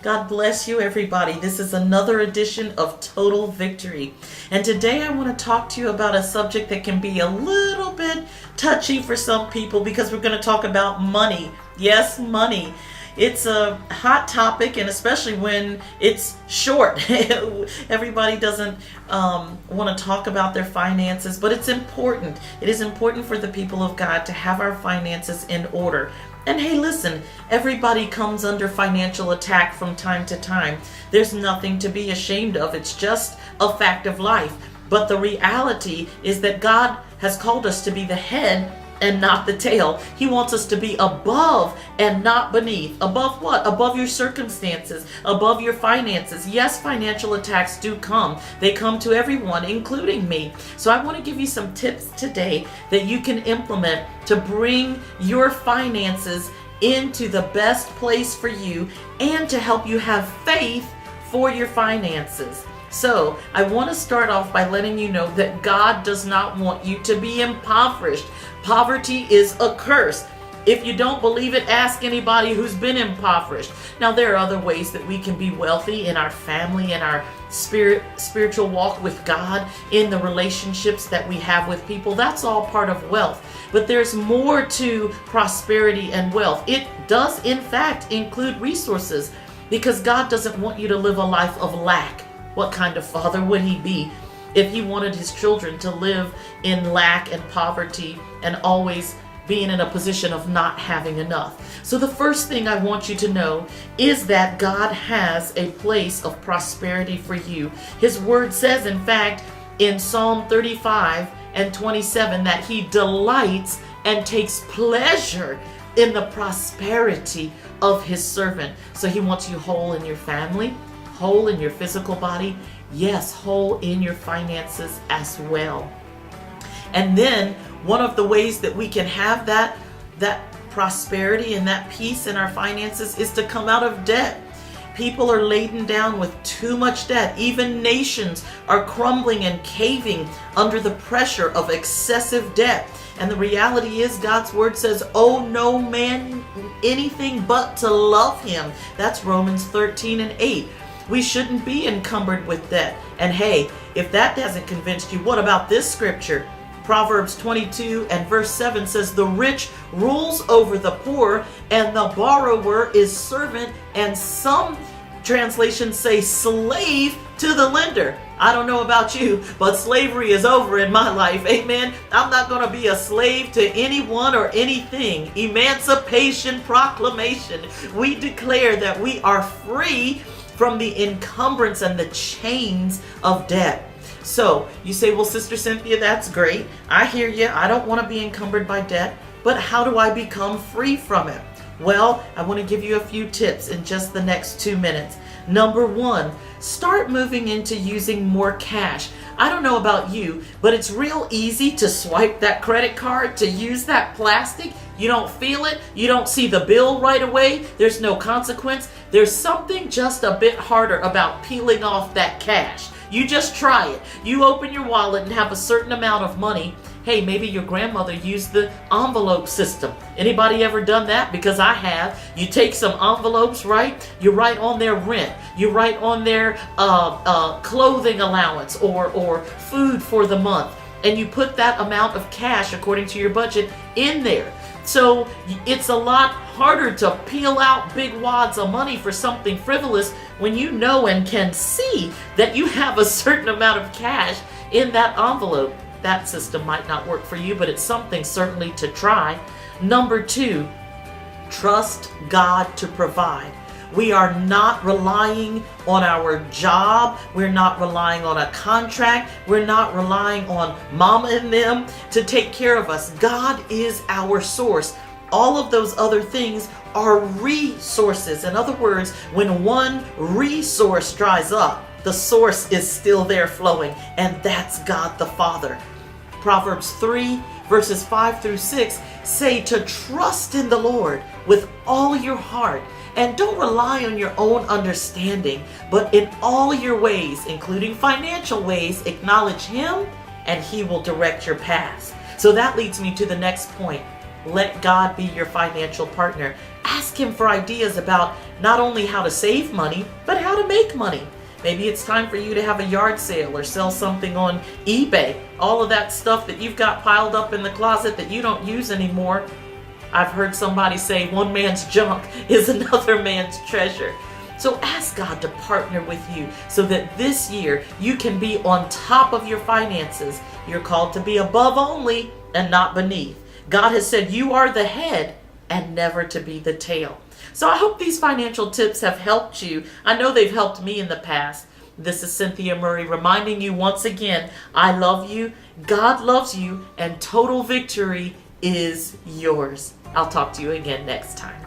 God bless you, everybody. This is another edition of Total Victory. And today I want to talk to you about a subject that can be a little bit touchy for some people because we're going to talk about money. Yes, money. It's a hot topic, and especially when it's short. Everybody doesn't want to talk about their finances, but it's important. It is important for the people of God to have our finances in order. And hey, listen, everybody comes under financial attack from time to time. There's nothing to be ashamed of. It's just a fact of life. But the reality is that God has called us to be the head and not the tail. He wants us to be above and not beneath. Above what? Above your circumstances, above your finances. Yes, financial attacks do come. They come to everyone, including me. So I want to give you some tips today that you can implement to bring your finances into the best place for you and to help you have faith for your finances. So I want to start off by letting you know that God does not want you to be impoverished. Poverty is a curse. If you don't believe it, ask anybody who's been impoverished. Now, there are other ways that we can be wealthy in our family, in our spiritual walk with God, in the relationships that we have with people. That's all part of wealth. But there's more to prosperity and wealth. It does, in fact, include resources, because God doesn't want you to live a life of lack. What kind of father would he be if he wanted his children to live in lack and poverty and always being in a position of not having enough? So the first thing I want you to know is that God has a place of prosperity for you. His word says, in fact, in Psalm 35 and 27, that he delights and takes pleasure in the prosperity of his servant. So he wants you whole in your family, whole in your physical body, yes, whole in your finances as well. And then one of the ways that we can have that prosperity and that peace in our finances is to come out of debt. People are laden down with too much debt. Even nations are crumbling and caving under the pressure of excessive debt. And the reality is, God's word says, owe no man anything but to love him. That's Romans 13 and 8. We shouldn't be encumbered with debt. And hey, if that hasn't convinced you, what about this scripture? Proverbs 22 and verse 7 says, the rich rules over the poor, and the borrower is servant, and some translations say slave to the lender. I don't know about you, but slavery is over in my life. Amen. I'm not going to be a slave to anyone or anything. Emancipation Proclamation. We declare that we are free from the encumbrance and the chains of debt. So you say, well, Sister Cynthia, that's great. I hear you. I don't want to be encumbered by debt, but how do I become free from it? Well, I want to give you a few tips in just the next 2 minutes. Number one, start moving into using more cash. I don't know about you, but it's real easy to swipe that credit card, to use that plastic. You don't feel it. You don't see the bill right away. There's no consequence. There's something just a bit harder about peeling off that cash. You just try it. You open your wallet and have a certain amount of money. Hey, maybe your grandmother used the envelope system. Anybody ever done that? Because I have. You take some envelopes, right? You write on their rent. You write on their clothing allowance or food for the month. And you put that amount of cash according to your budget in there. So it's a lot harder to peel out big wads of money for something frivolous when you know and can see that you have a certain amount of cash in that envelope. That system might not work for you, but it's something certainly to try. Number two, trust God to provide. We are not relying on our job. We're not relying on a contract. We're not relying on mama and them to take care of us. God is our source. All of those other things are resources. In other words, when one resource dries up, the source is still there flowing, and that's God the Father. Proverbs 3 verses 5 through 6 say to trust in the Lord with all your heart, and don't rely on your own understanding, but in all your ways, including financial ways, acknowledge him and he will direct your paths. So that leads me to the next point. Let God be your financial partner. ask him for ideas about not only how to save money, but how to make money. Maybe it's time for you to have a yard sale or sell something on eBay. All of that stuff that you've got piled up in the closet that you don't use anymore. I've heard somebody say one man's junk is another man's treasure. So ask God to partner with you so that this year you can be on top of your finances. You're called to be above only and not beneath. God has said you are the head and never to be the tail. So I hope these financial tips have helped you. I know they've helped me in the past. This is Cynthia Murray reminding you once again, I love you, God loves you, and total victory is yours. I'll talk to you again next time.